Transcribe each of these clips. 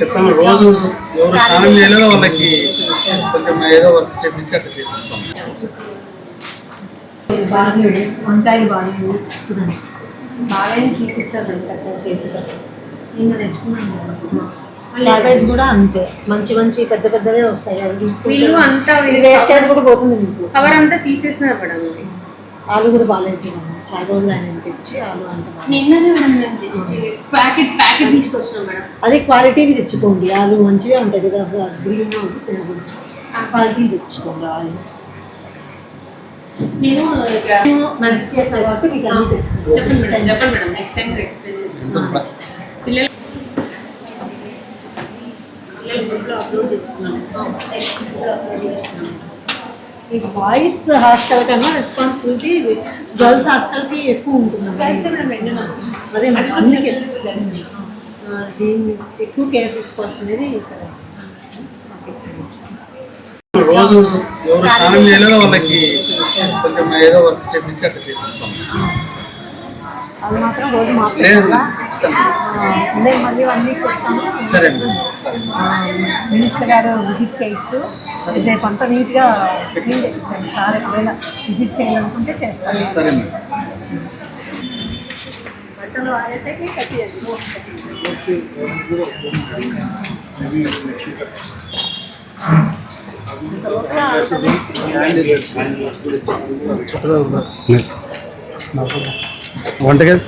చెప్తాను. రోజు ఎవరు స్నానం చేయలేదో వాళ్ళకి కొంచెం ఏదో వర్క్ చేపించి అట్లా చేపిస్తాం. వంకాయలు బాగా చూపిస్తారు చేసేటప్పుడు నేను తెచ్చుకున్నాను. క్యాబేజ్ కూడా అంతే మంచి మంచి పెద్ద పెద్దవే వస్తాయి. వీళ్ళు అంతా వేస్టేజ్ కూడా పోతుంది. మీకు కవర్ అంతా తీసేసినారు మేడం. ఆలు కూడా బాగాలేదు. చాలా రోజులు ఆయన తెచ్చి ఆలు అంతా నిన్ననే ప్యాకెట్ తీసుకొచ్చినాం మేడం. అది క్వాలిటీవి తెచ్చుకోండి. ఆలు మంచిగా ఉంటాయి కదా, గ్రీన్ తినవచ్చు. ఆ క్వాలిటీ తెచ్చుకోండి ఆలు. నేను మనకి చేస్తాను కాబట్టి మీకు చెప్పండి మేడం. నెక్స్ట్ టైం ఎక్స్ప్లెయిన్ చేస్తాను. పిల్లలు అప్లోడ్ చేసుకున్నాను. ఈ బాయ్స్ హాస్టల్ కన్నా రెస్పాన్సిబిలిటీ గర్ల్స్ హాస్టల్కి ఎక్కువ ఉంటుంది. అదే మేడం, అందుకే దీన్ని ఎక్కువ కేర్ తీసుకోవాల్సినది ఇక్కడ. రోజు ఎవరు స్నానం చేయలేదో వాళ్ళకి కొంచెం ఏదో వర్క్ చేపించి అట్లా చేపిస్తాం. అది మాత్రం రోజు మాట్లాడాలి. మళ్ళీ 1 వీక్ వస్తాము. సరే మినిస్టర్ గారు విజిట్ చేయొచ్చు. రేపు అంతా నీట్గా క్లీన్ చేయించండి. సార్ ఎప్పుడైనా విజిట్ చేయాలనుకుంటే చేస్తాను. సరే బట్టలు ఆరేసరికి కట్టేయండి. వంటగది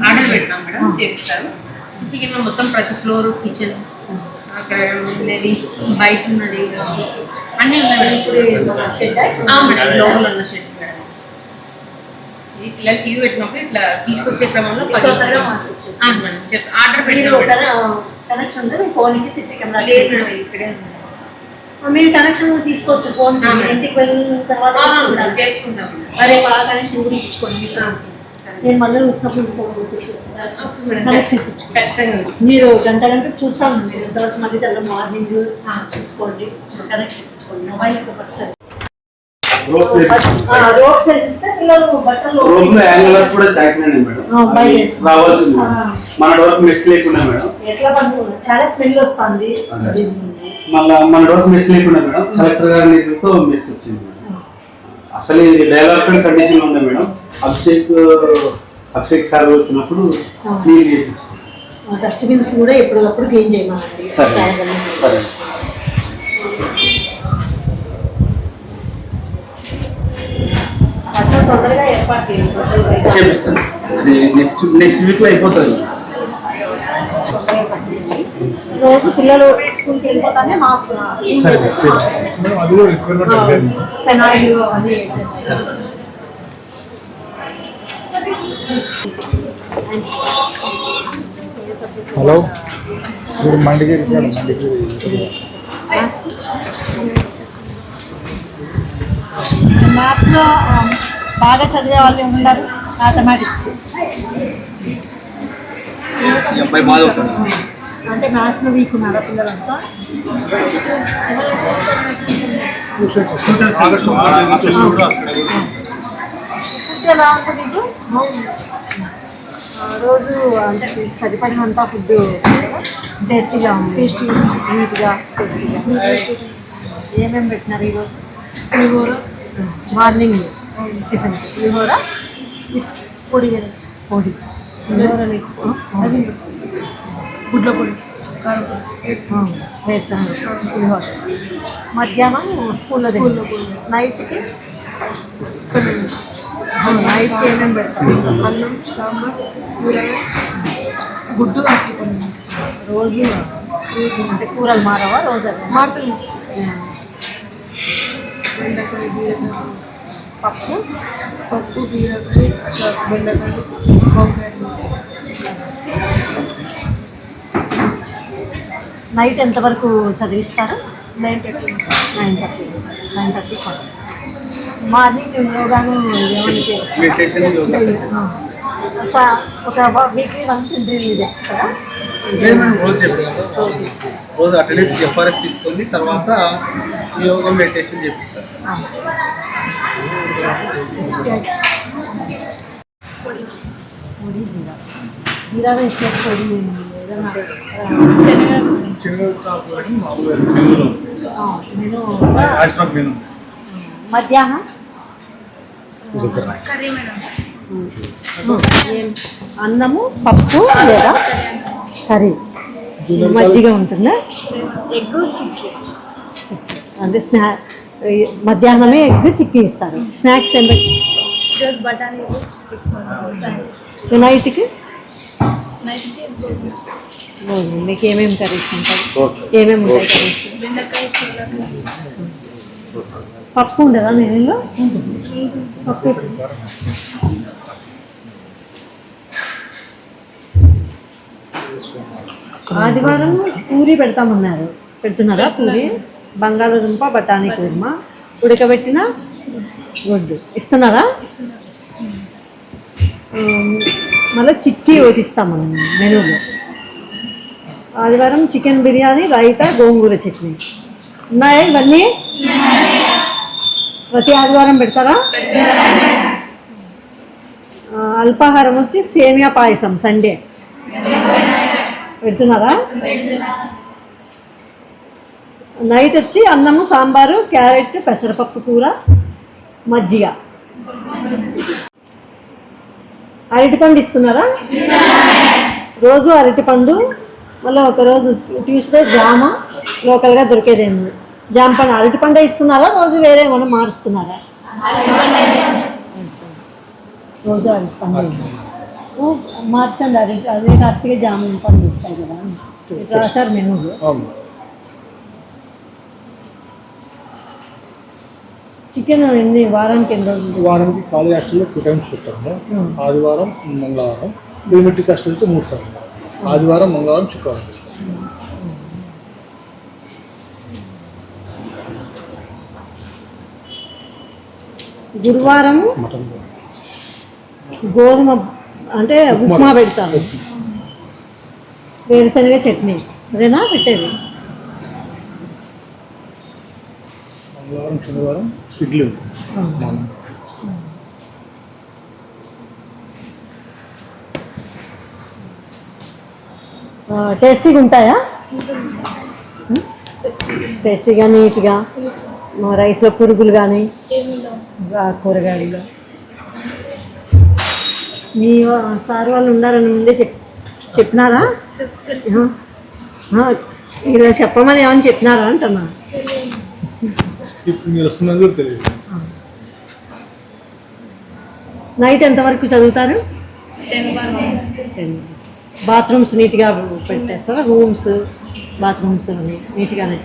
ఆర్డర్ పెట్టినాం మేడం. చేపిస్తారు. సీసీ కెమెరా మొత్తం ప్రతి ఫ్లోర్, కిచెన్, అక్కడ ఉన్నది, బయట ఉన్నది అన్నీ ఉన్నాయి మేడం. మేడం లోపల ఉన్న షెడ్ మేడం. ఈ పిల్లలు టీవీ పెట్టినప్పుడు ఇట్లా తీసుకొచ్చే క్రమంలో మేడం ఆర్డర్ పెట్టినాం. కనెక్షన్ ఉంటే మీ ఫోన్కి సీసీ కెమెరా లేదు మేడం. ఇక్కడే మీరు కనెక్షన్ తీసుకోవచ్చు. ఫోన్ ఇంటికి వెళ్ళిన తర్వాత చేసుకుంటాం. అరే ఆ కనెక్షన్ కూడా ఇచ్చుకోండి. నేను మళ్ళీ వచ్చినప్పుడు కనెక్షన్ ఖచ్చితంగా మీరు గంట చూస్తాను. తర్వాత మళ్ళీ తెల్ల మార్నింగ్ చూసుకోండి. కనెక్షన్ ఇచ్చుకోండి. మొబైల్ ఫస్ట్ రోప్స్ వేసిస్తే పిల్లలు బట్టలు మన డోర్ మెస్ లేకుండా మేడం. ఎట్లా పడుతుంది, చాలా స్మెల్ వస్తుంది. మళ్ళీ మన డోర్ మెస్ లేకుండా మేడం. కలెక్టర్ గారి నిధులతో మెస్ వచ్చింది మేడం. అసలు ఇది డెవలప్మెంట్ కండిషన్ ఉంది మేడం. అభిషేక్ సార్ వచ్చినప్పుడు క్లీన్ చేసి డస్ట్బిన్స్ కూడా ఎప్పటికప్పుడు క్లీన్ చేయమండి. తొందరగా ఏర్పాటు చేపిస్తాను. అది నెక్స్ట్ వీక్లో అయిపోతుంది. రోజు పిల్లలు స్కూల్కి వెళ్ళిపోతానే మాకు ఫెనాయిల్ అవన్నీ వేసేస్తాను. హలో మండికి మ్యాథ్స్లో బాగా చదివే వాళ్ళు ఉన్నారు. మ్యాథమెటిక్స్ అంటే మ్యాథ్స్లో వీక్ ఉన్నారా పిల్లలంతా? ఎలా ఉంటుంది రోజు? అంటే సరిపడినంత ఫుడ్ టేస్టీగా ఉంది. నీట్గా టేస్టీగా. ఏమేమి పెట్టినారు ఈరోజు? పులిహోర మార్నింగ్ టిఫిన్. పులిహోర పొడి పులిహోర గుడ్ల పొడి పులిహోర. మధ్యాహ్నం స్కూల్లో నైట్కి ఏమేమి పెడతారు? అన్నం, సాంబార్, కూరగాయ, గుడ్డు, రోజు అంటే కూరలు మారవా? రోజు మారుతుంది. పప్పు బీరకాయ, బెండకాయ, వంకాయ. నైట్ ఎంతవరకు చదివిస్తారు? 9:30. మార్నింగ్ యోగాను ఒక వీక్లీ వన్స్ ఇంటర్వ్యూ చెప్తారా? రోజు అటెండెన్స్ ఎఫ్ఆర్ఎస్ తీసుకొని తర్వాత యోగా మెడిటేషన్ చేపిస్తారు. జీరా రైస్ పొడి ఏదైనా మెను మధ్యాహ్నం అన్నము పప్పు లేదా కర్రీ మజ్జిగ ఉంటుందా? ఎగ్ చిక్కీ అంటే మధ్యాహ్నమే ఎగ్ చిక్కీ ఇస్తారు. స్నాక్స్ ఎంత? ఈరోజు బఠానీ నైట్కి మీకు ఏమేమి కర్రీస్ ఉంటాయి? ఏమేమి ఉంటాయి కర్రీస్? బెండకాయ పప్పు ఉండదా మెనూలో? పప్పు ఆదివారం పూరి పెడుతున్నారా? పూరి, బంగాళదుంప, బఠానీ కూర్మా, ఉడకబెట్టిన గుడ్డు ఇస్తున్నారా? మళ్ళీ చిక్కీ ఒకటి ఇస్తాం మనం మెనూలో. ఆదివారం చికెన్ బిర్యానీ, రైతా, గోంగూర చట్నీ ఉన్నాయా? ఇవన్నీ ప్రతి ఆదివారం పెడతారా? అల్పాహారం వచ్చి సేమియా పాయసం సండే పెడుతున్నారా? నైట్ వచ్చి అన్నము, సాంబారు, క్యారెట్, పెసరపప్పు కూర, మజ్జిగ. అరటిపండు ఇస్తున్నారా? రోజు అరటిపండు, మళ్ళీ ఒకరోజు ట్యూస్డే జామ, లోకల్గా దొరికేదేంది జామ పండు. అరటిపండే ఇస్తున్నారా? రోజు వేరే ఏమైనా మారుస్తున్నారా? రోజు అరటిపండు మార్చండి. అదే కాస్ట్గా జామ పండు ఇస్తాయి కదా రాసారు మెనూలు. చికెన్ వారానికి ఎన్ని రోజులు? వారానికి కాలేజ్ హాస్టల్లో 2 times పెట్టాము. ఆదివారం, మంగళవారం. ఎలిమెంటరీ హాస్టల్తో 3 సార్లు. ఆదివారం, మంగళవారం, శుక్రవారం. గురువారం గోధుమ అంటే ఉప్మా పెడతాను, వేరుశనగ చట్నీ అదేనా పెట్టేది? మంగళవారం, శనివారం ఇడ్లీ. టేస్టీగా ఉంటాయా? టేస్టీగా, నీట్గా, రైస్లో పురుగులు కానీ కూరగాయలు. మీ సార్ వాళ్ళు ఉన్నారని ముందే చెప్పినారా? ఇలా చెప్పమని ఏమని చెప్పినారా అంటున్నా? మీరు వస్తున్నది కూడా తెలియదు. నైట్ ఎంతవరకు చదువుతారు? 10. బాత్రూమ్స్ నీట్గా పెట్టేస్తారా? రూమ్స్, బాత్రూమ్స్ నీట్గానే?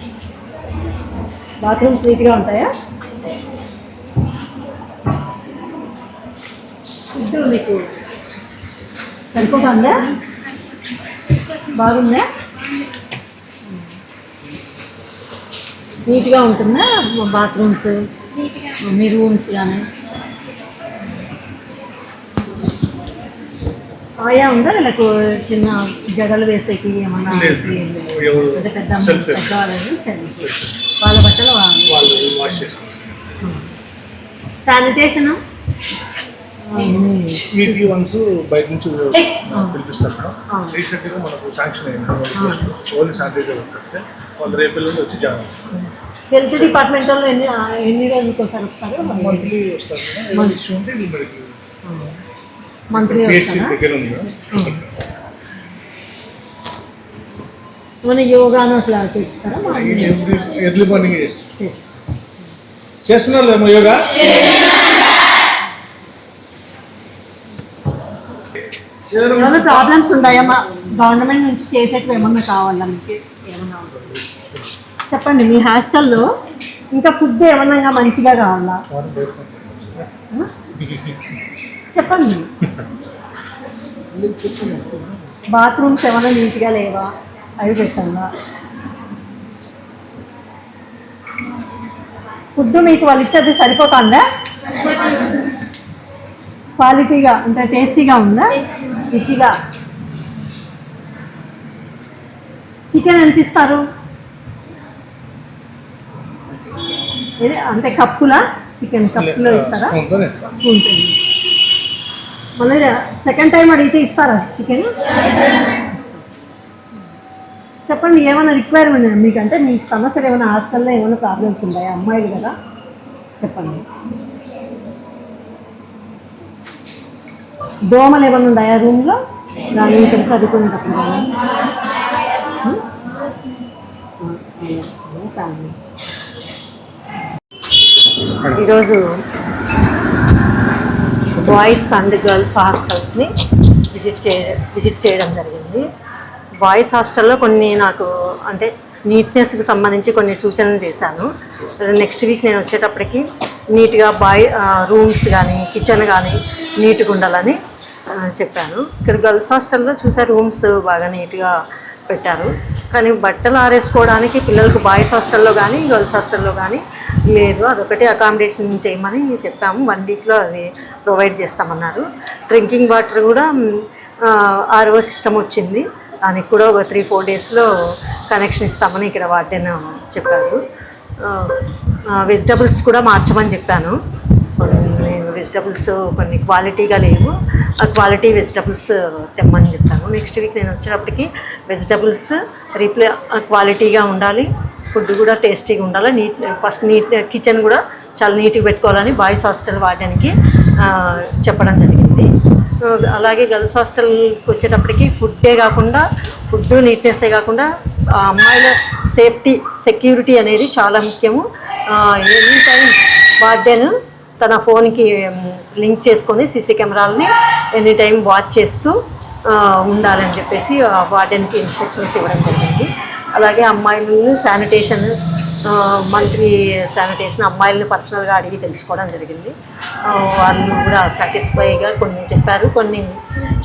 బాత్రూమ్స్ నీట్గా ఉంటాయా? ఫుడ్ మీకు సరిపోతుందా? బాగుందా? నీట్గా ఉంటుందా బాత్రూమ్స్, మీ రూమ్స్ కానీ? ఆయా ఉందా? వీళ్ళకు చిన్న జడలు వేసేకి ఏమన్నా? పెద్ద వాళ్ళ బట్టలు శానిటేషన్ వీక్లీ వన్స్ బయట నుంచి పిలిపిస్తారు మేడం. రీసెంట్గా మనకు శాంక్షన్ అయింది. Only sanitiser workers. వాళ్ళు రేపు వచ్చి జాయిన్. హెల్త్ డిపార్ట్మెంట్ వాళ్ళు ఎన్ని రోజులకి ఒకసారి వస్తారు? మంత్లీ వస్తారు మేడం. ఇష్యూ ఉంటే మంత్లీ దగ్గర ఉంది మేడం. మన యోగాను అట్లా చేపిస్తారా? ఎర్లీ మార్నింగ్ చేస్తున్నారు ఏమో యోగా. ఏమైనా ప్రాబ్లమ్స్ ఉన్నాయా? గవర్నమెంట్ నుంచి చేసేటివి ఏమన్నా కావాలా మీకు? ఏమన్నా చెప్పండి. మీ హాస్టల్లో ఇంకా ఫుడ్ ఏమన్నా మంచిగా కావాలా చెప్పండి. బాత్రూమ్స్ ఏమైనా నీట్గా లేవా? అవి పెట్టాలా? ఫుడ్ మీకు వాళ్ళు ఇచ్చేది సరిపోతుందా? క్వాలిటీగా అంటే టేస్టీగా ఉందా? రుచిగా. చికెన్ ఎంత ఇస్తారు? ఇది అంటే కప్పులా చికెన్ కప్పులో ఇస్తారా? స్పూన్తోనే ఇస్తాం. స్పూన్తో. మళ్ళీ సెకండ్ టైం అడిగితే ఇస్తారా చికెన్? చెప్పండి, ఏమైనా రిక్వైర్మెంట్ మీకంటే మీకు సమస్యలు ఏమైనా హాస్టల్లో ఏమైనా ప్రాబ్లమ్స్ ఉన్నాయా? అమ్మాయిలు కదా, చెప్పండి. దోమలు ఏమైనా ఉన్నాయా రూమ్లో? దాని ఇక్కడ చదువుకునేటప్పుడు ఈరోజు బాయ్స్ అండ్ గర్ల్స్ హాస్టల్స్ని విజిట్ చేయడం జరిగింది. బాయ్స్ హాస్టల్లో కొన్ని నాకు అంటే నీట్నెస్కి సంబంధించి కొన్ని సూచనలు చేశాను. నెక్స్ట్ వీక్ నేను వచ్చేటప్పటికి నీట్గా రూమ్స్ కానీ కిచెన్ కానీ నీట్గా ఉండాలని చెప్పాను. ఇక్కడ గర్ల్స్ హాస్టల్లో చూసే రూమ్స్ బాగా నీట్గా పెట్టారు, కానీ బట్టలు ఆరేసుకోవడానికి పిల్లలకు బాయ్స్ హాస్టల్లో కానీ గర్ల్స్ హాస్టల్లో కానీ లేదు. అదొకటి అకామిడేషన్ చేయమని చెప్పాము. 1 వీక్లో అది ప్రొవైడ్ చేస్తామన్నారు. డ్రింకింగ్ వాటర్ కూడా RO సిస్టమ్ వచ్చింది, దానికి కూడా ఒక 3-4 డేస్లో కనెక్షన్ ఇస్తామని ఇక్కడ వార్డెన్ చెప్పారు. వెజిటబుల్స్ కూడా మార్చమని చెప్పాను. వెజిటబుల్స్ కొన్ని క్వాలిటీగా లేవు, ఆ క్వాలిటీ వెజిటబుల్స్ తెమ్మని చెప్తాను. నెక్స్ట్ వీక్ నేను వచ్చేటప్పటికి వెజిటబుల్స్ క్వాలిటీగా ఉండాలి, ఫుడ్ కూడా టేస్టీగా ఉండాలి, ఫస్ట్ కిచెన్ కూడా చాలా నీట్గా పెట్టుకోవాలని బాయ్స్ హాస్టల్ వాడడానికి చెప్పడం జరిగింది. అలాగే గర్ల్స్ హాస్టల్కి వచ్చేటప్పటికి ఫుడ్ నీట్నెస్సే కాకుండా అమ్మాయిల సెక్యూరిటీ అనేది చాలా ముఖ్యము. ఎనీ టైం వార్డెన్ తన ఫోన్కి లింక్ చేసుకొని సీసీ కెమెరాలని ఎనీ టైం వాచ్ చేస్తూ ఉండాలని చెప్పేసి వార్డెన్కి ఇన్స్ట్రక్షన్స్ ఇవ్వడం జరిగింది. అలాగే అమ్మాయిలని శానిటేషన్, మంత్లీ శానిటేషన్ అమ్మాయిలని పర్సనల్గా అడిగి తెలుసుకోవడం జరిగింది. వాళ్ళు కూడా సాటిస్ఫైగా కొన్ని చెప్పారు, కొన్ని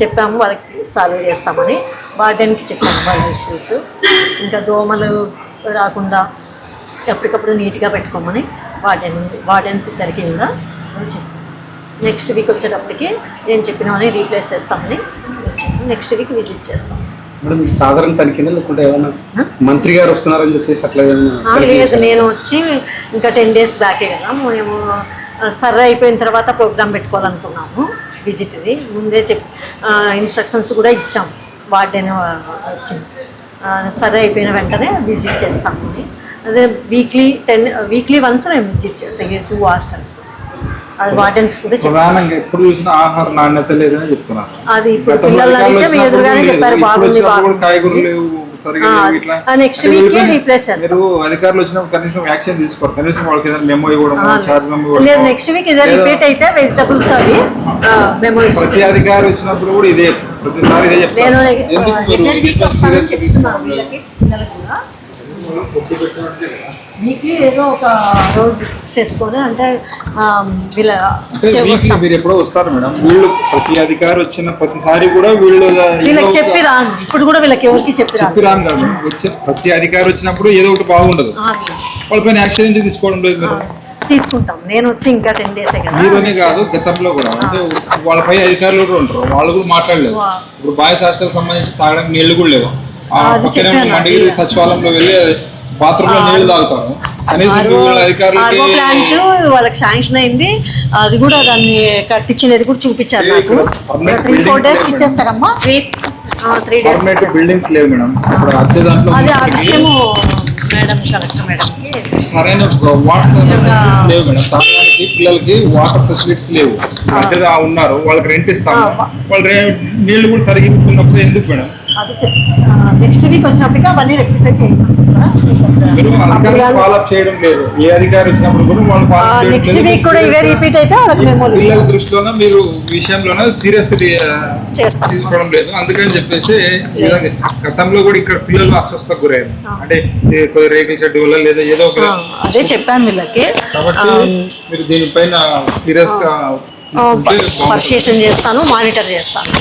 చెప్పాము వాళ్ళకి సాల్వ్ చేస్తామని వార్డెన్కి చెప్పాము వాళ్ళ ఇష్యూస్. ఇంకా దోమలు రాకుండా ఎప్పటికప్పుడు నీట్గా పెట్టుకోమని వార్డెన్స్ ఇద్దరికి కూడా చెప్పాను. నెక్స్ట్ వీక్ వచ్చేటప్పటికి నేను చెప్పినవని రీప్లేస్ చేస్తామని వచ్చాను. నెక్స్ట్ వీక్ విజిట్ చేస్తాం. మేడం సాధారణ తనిఖీనా లేకుంటే ఏమన్నా మంత్రి గారు వస్తున్నారని చెప్పేసి అట్లా లేదు, నేను వచ్చి ఇంకా 10 days బ్యాకే కదా, మేము సర్వే అయిపోయిన తర్వాత ప్రోగ్రామ్ పెట్టుకోవాలనుకున్నాము. విజిట్ది ముందే ఇన్స్ట్రక్షన్స్ కూడా ఇచ్చాము. వార్డెన్ వచ్చింది, సర్వే అయిపోయిన వెంటనే విజిట్ చేస్తామని. అదే వీక్లీ వన్స్ మేము విజిట్ చేస్తాం ఈ 2 హాస్టల్స్. అది వార్డెన్స్ కూడా ప్రధానంగా ఎప్పుడు చూసినా ఆహార నాణ్యత లేదని చెప్తున్నారు. అది ఇప్పుడు పిల్లలు అడిగితే మీ ఎదురుగానే చెప్పారు, బాగుంది కాయగూరలు లేవు సరిగా. నెక్స్ట్ వీక్ రీప్లేస్ చేస్తాం. మీరు అధికారులు వచ్చినప్పుడు కనీసం యాక్షన్ తీసుకోరు, కనీసం వాళ్ళకి ఏదైనా మెమో ఇవ్వడం, చార్జ్ మెమో ఇవ్వడం. లేదు, నెక్స్ట్ వీక్ ఇదే రిపీట్ అయితే వెజిటబుల్స్ అవి మెమో ఇస్తాం. ప్రతి అధికారి వచ్చినప్పుడు కూడా ఇదే ప్రతిసారి ఇదే చెప్తారు. వీక్లీ ఏదో ఒక రోజు చేసుకొని అంటే మీరు ఎప్పుడో వస్తారు మేడం. వీళ్ళు ప్రతి అధికారి వచ్చిన ప్రతిసారి కూడా వీళ్ళకి చెప్పి రాను, ఇప్పుడు కూడా వీళ్ళకి ఎవరికి చెప్పి రాను కాదు. ప్రతి అధికారి వచ్చినప్పుడు ఏదో ఒకటి బాగుండదు, వాళ్ళపైన యాక్షన్ ఎందుకు తీసుకోవడం లేదు? మీరు తీసుకుంటాం. నేను వచ్చి ఇంకా 10 days కదా. మీరునే కాదు, గతంలో కూడా అంటే వాళ్ళపై అధికారులు కూడా ఉంటారు, వాళ్ళు కూడా మాట్లాడలేదు. ఇప్పుడు బాయ్స్ హాస్టల్ సంబంధించి తాగడానికి నీళ్లు కూడా లేవు. పక్కనే మండగిరి సచివాలయంలో వెళ్ళి బాత్రూమ్ లో నీళ్లు తాగుతారు. కనీసం అధికారులకి వాళ్ళకి శాంక్షన్ అయింది, అది కూడా దాన్ని కట్టించినది కూడా చూపించారు నాకు. 3-4 days ఇచ్చేస్తారమ్మా. 3 days బిల్డింగ్స్ లేవు మేడం. ఇప్పుడు అద్దె దాంట్లో అది ఆ విషయము మేడం కలెక్టర్ మేడంకి సరైన వాటర్ ఫెసిలిటీస్ లేవు మేడం. తాగడానికి పిల్లలకి వాటర్ ఫెసిలిటీస్ లేవు. అంటే ఉన్నారు, వాళ్ళకి రెంట్ ఇస్తాము, వాళ్ళు నీళ్లు కూడా సరిగ్గా ఇస్తున్నప్పుడు ఎందుకు మేడం? అది నెక్స్ట్ వీక్ వచ్చినప్పటికీ అవన్నీ రెక్టిఫై చేయాలి. మీరు అధికారులు ఫాలోఅప్ చేయడం లేదు. ఏ అధికారి వచ్చినప్పుడు కూడా వాళ్ళు ఫాలోఅప్ నెక్స్ట్ వీక్ కూడా ఇవే రిపీట్ అయితే పిల్లల దృష్టిలోనే మీరు విషయంలోనే సీరియస్ గా తీసుకోవడం లేదు. అందుకని చెప్పేసి గతంలో కూడా ఇక్కడ పిల్లలు అస్వస్థకు గురయ్యారు. అంటే రేకుల చెట్టు వల్ల లేదా ఏదో ఒక అదే చెప్పాను వీళ్ళకి. కాబట్టి మీరు దీనిపైన సీరియస్ గా పరిశీలన చేస్తాను, మానిటర్ చేస్తాను.